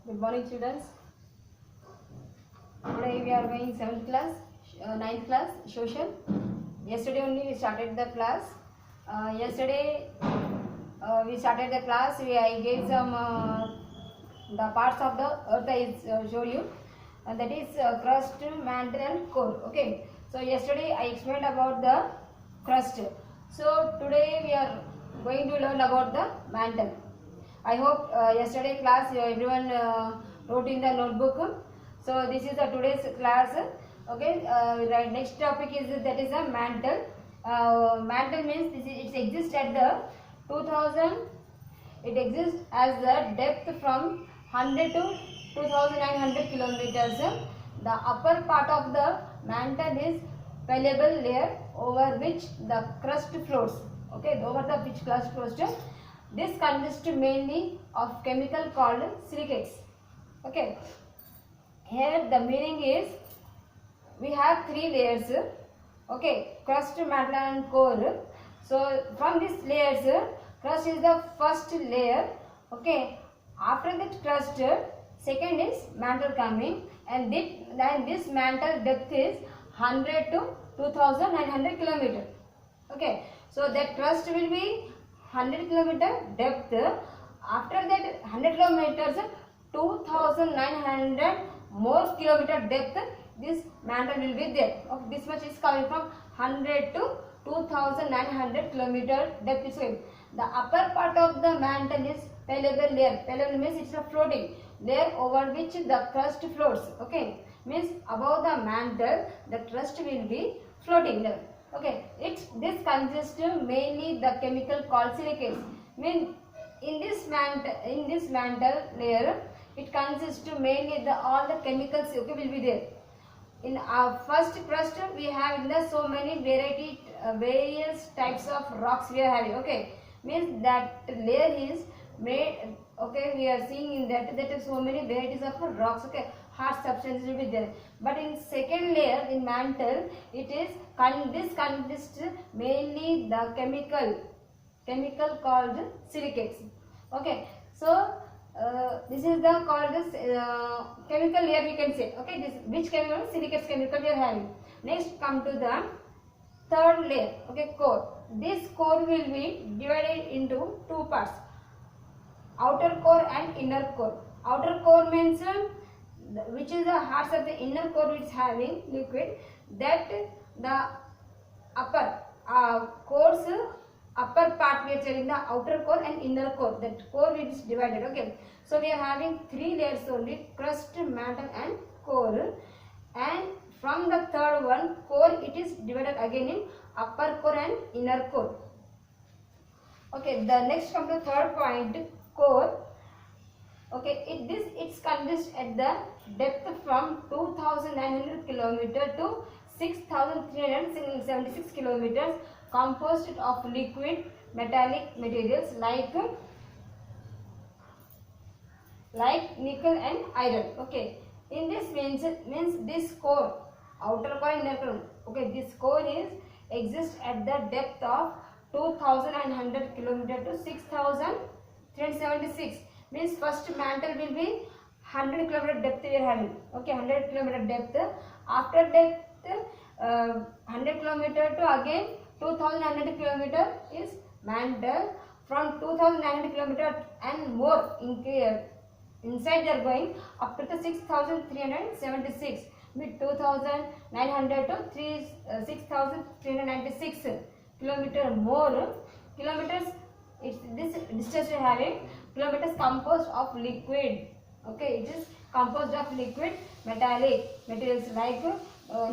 Good morning, students. Today we are going 7th class, 9th class, social. Yesterday only we started the class. Yesterday we started the class. I gave some the parts of the earth I showed you, and that is crust, mantle, and core. Okay. So yesterday I explained about the crust. So today we are going to learn about the mantle. I hope yesterday class everyone wrote in the notebook. So this is the today's class. Okay. Right. Next topic is that is a mantle. Mantle means it exists at the 2000. It exists as the depth from 100 to 2900 kilometers. The upper part of the mantle is permeable layer over which the crust floats. Okay. Over the which crust floats. This consists mainly of chemical called silicates. Okay. Here the meaning is we have three layers. Okay, crust, mantle, and core. So from these layers, crust is the first layer. Okay. After that crust, second is mantle coming, and this mantle depth is 100 to 2900 kilometer. Okay. So that crust will be 100 kilometer depth. After that 100 kilometers, 2900 more kilometer depth, this mantle will be there. Okay, this much is coming from 100 to 2900 kilometer depth is going. The upper part of the mantle is permeable layer. Permeable means it's a floating layer over which the crust floats. Okay, means above the mantle the crust will be floating there. Okay, this consists mainly the chemical called silicates. Mean in this mantle layer, it consists mainly all the chemicals. Okay, will be there. In our first crust, we have in the so many various types of rocks we are having. Okay, means that layer is made. Okay, we are seeing in that so many varieties of rocks. Okay, hard substances will be there. But in second layer, in mantle, this consists mainly the chemical called silicates. Okay, so this is the called this chemical layer we can say. Okay, this which chemical? Silicates chemical we are having. Next come to the third layer. Okay, core. This core will be divided into two parts: outer core and inner core. Outer core means which is the heart of the inner core, which is having liquid, that the upper core's upper part we are telling the outer core and inner core. That core is divided. Okay, so we are having three layers only: crust, mantle, and core. And from the third one, core, it is divided again in upper core and inner core. Okay, the next come to third point, core. Okay, it consists at the depth from 2900 kilometer to 6376 kilometers, composed of liquid metallic materials like nickel and iron. Okay, in this means this core, outer core and inner core. Okay, this core exists at the depth of 2900 kilometer to 6376. Means first mantle will be 100 kilometer depth we are having. Okay, 100 kilometer depth. After depth 100 kilometer to again 2900 kilometer is mantle. From 2900 kilometer and more inside they are going up to the 6376. With 2900 to 6396 kilometer more kilometers. It's this distance we are having. Kilometers composed of liquid. Okay, it is composed of liquid metallic materials like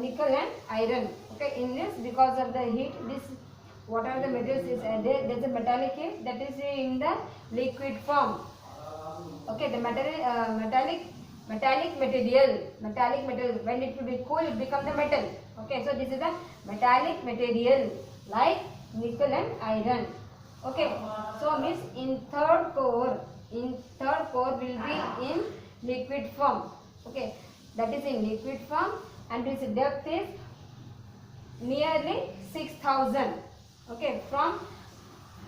nickel and iron. Okay, in this, because of the heat, this what are the materials is there is a metallic heat that is in the liquid form. Okay, the metallic material when it will be cool, it becomes the metal. Okay, so this is the metallic material like nickel and iron. Okay, so means in third core will be in liquid form. Okay, that is in liquid form, and its depth is nearly 6000. Okay, from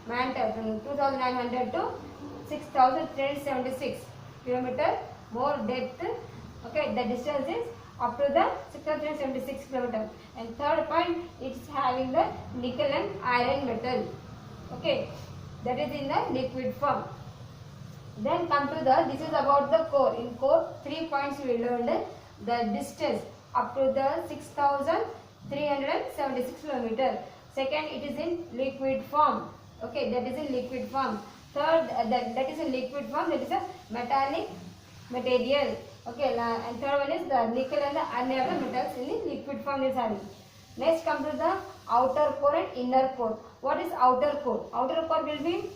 mantle from 2900 to 6376 kilometer more depth. Okay, the distance is up to the 676 km. And third point, it's having the nickel and iron metal. Okay, that is in the liquid form. Then come to the, this is about the core. In core, 3 points we learned. The distance up to the 6,376 km. Second, it is in liquid form. Okay, that is in liquid form. Third, that is in liquid form, that is a metallic material. Okay, and third one is the nickel and the other metals in the liquid form is having. Next come to the outer core and inner core. What is outer core? Outer core will be,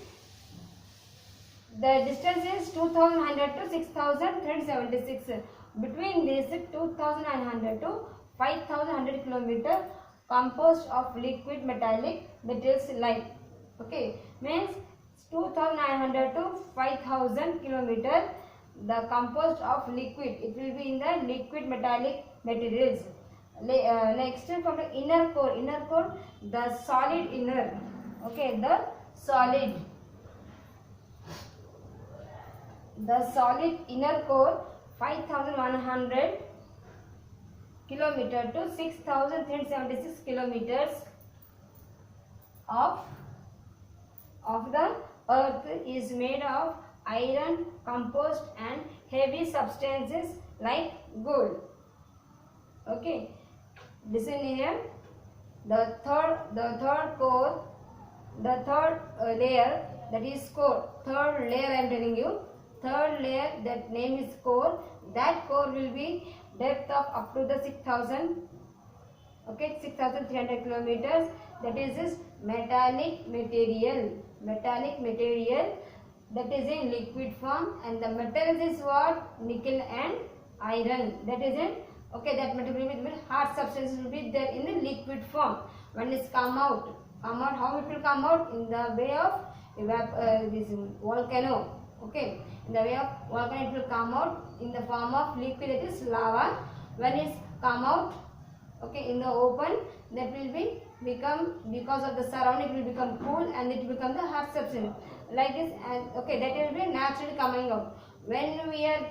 the distance is 2,900 to 6,376. Between this 2,900 to 5,100 km composed of liquid metallic materials like, okay, means 2,900 to 5,000 km the composed of liquid, it will be in the liquid metallic materials. Next from the inner core, the solid inner, okay, the solid inner core 5,100 km to 6,376 km of the earth is made of iron, compost and heavy substances like gold. Okay, listen here. The third core, the third layer, that is core. Third layer I am telling you. Third layer, that name is core. That core will be depth of up to the 6,000. Okay, 6,300 kilometers. That is this metallic material. Metallic material, that is in liquid form, and the metals is what? Nickel and iron. That is in, okay, that material will be hard substances will be there in the liquid form. When it come out, how it will come out? In the way of this volcano. Okay, in the way of volcano it will come out in the form of liquid, that is lava. When it come out, okay, in the open, that will be become, because of the surrounding, it will become cool and it will become the hard substance like this. And okay, that will be naturally coming out. When we are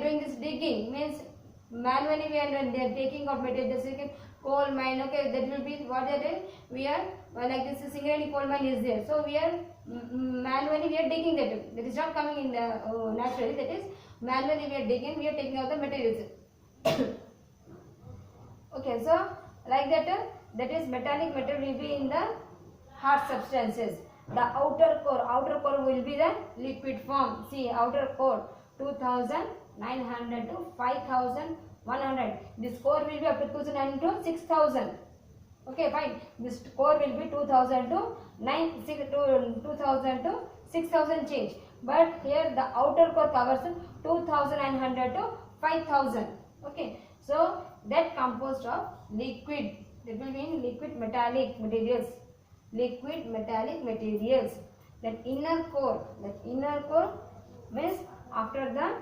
doing this digging, means manually we are taking out material, just like coal mine. Okay, that will be what they did. We are like this Singareni coal mine is there, so we are manually we are digging that. That is not coming in the naturally. That is manually we are digging. We are taking out the materials. Okay, so like that, that is metallic material will be in the hard substances. The outer core will be the liquid form. See, outer core 2,900 to 5,100. This core will be up to 2,900 to 6,000. Okay, fine. This core will be 2,000 to 2,000 to 6,000 change. But here the outer core covers 2,900 to 5,000. Okay, so that composed of liquid, that will be in liquid metallic materials. Liquid metallic materials. That inner core means after the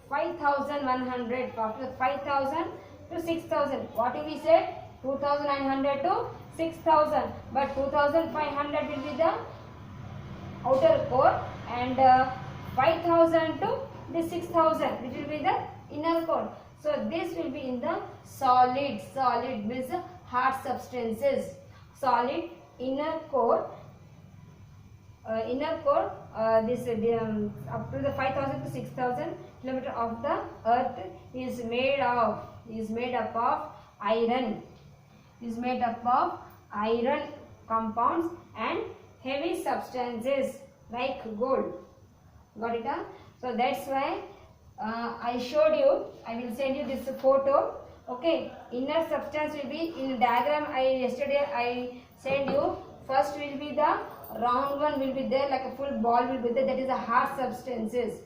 5,100, after 5,000 to 6,000. What we said? 2,900 to 6,000. But 2,500 will be the outer core, and 5,000 to the 6,000, which will be the inner core. So this will be in the solid means hard substances. Solid inner core, this up to the 5,000 to 6,000 km of the earth is made up of iron. Is made up of iron compounds and heavy substances like gold. Got it? So that's why I showed you. I will send you this photo. Okay, inner substance will be in diagram. Yesterday I sent you. First will be the round one will be there, like a full ball will be there. That is the hard substances.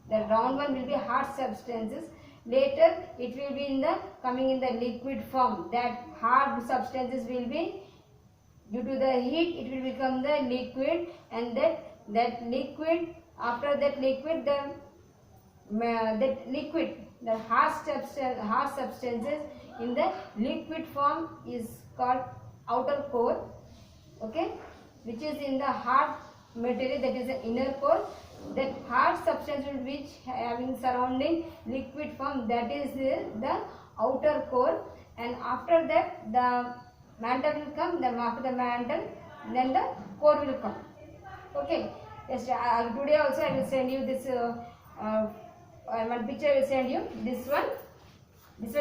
The round one will be hard substances. Later it will be in the coming in the liquid form. That hard substances will be, due to the heat, it will become the liquid, and that liquid, after that liquid, the hard substances in the liquid form is called outer core. Okay, which is in the hard material, that is the inner core. that hard substance which having surrounding liquid form, that is the outer core, and after that the mantle will come, then after the mantle then the core will come. Okay, yes, today also I will send you this one picture. I will send you this one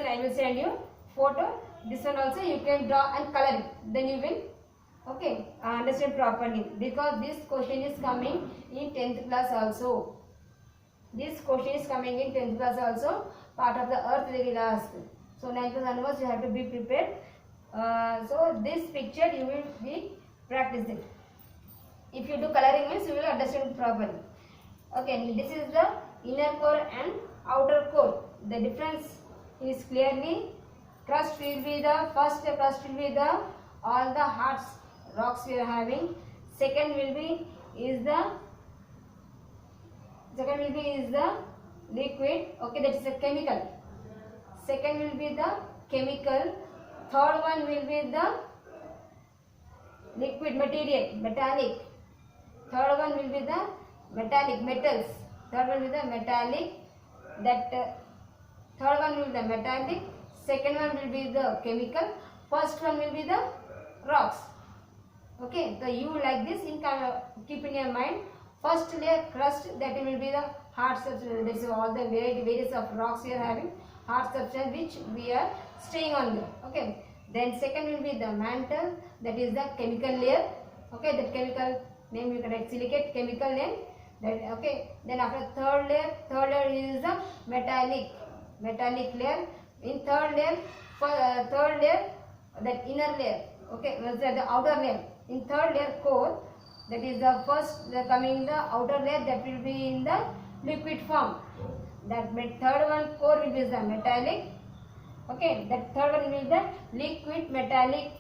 I will send you photo. This one also you can draw and color it, then you will understand properly, because this question is coming in 10th class also. This question is coming in 10th class also, part of the earth they will ask. So 9th class onwards you have to be prepared. So this picture you will be practicing. If you do coloring means you will understand properly. Okay, this is the inner core and outer core. The difference is clearly, crust will be the first crust will be the all the hard rocks we are having. Second will be is the liquid. Okay, that is a chemical. Second will be the chemical. Third one will be the liquid material, metallic. Third one will be the metallic, metals. Third one will be the metallic. Third one will be the metallic. Second one will be the chemical. First one will be the rocks. Okay, so you like this, keep in your mind. First layer crust, that will be the hard substance. This is all the various of rocks we are having, hard substance which we are staying on there. Okay, then second will be the mantle, that is the chemical layer. Okay, that chemical name you can write silicate, chemical name. Okay, then after third layer is the metallic layer. In third layer that inner layer. Okay, the outer layer. In third layer core, that is the first coming the outer layer, that will be in the liquid form. That third one core will be the metallic. Okay, that third one will be the liquid metallic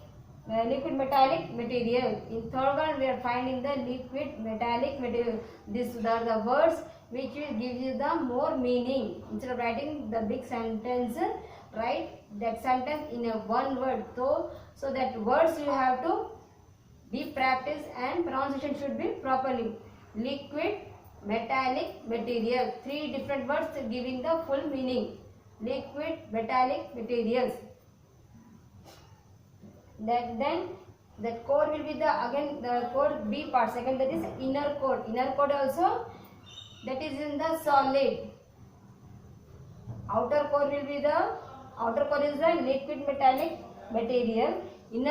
material. In third one we are finding the liquid metallic material. These are the words which will give you the more meaning. Instead of writing the big sentence, write that sentence in a one word. So that words you have to be practiced and pronunciation should be properly. Liquid metallic material. 3 different words giving the full meaning. Liquid metallic materials. Then the core will be the core B part. Second, that is inner core. Inner core also, that is in the solid. Outer core is the liquid metallic material.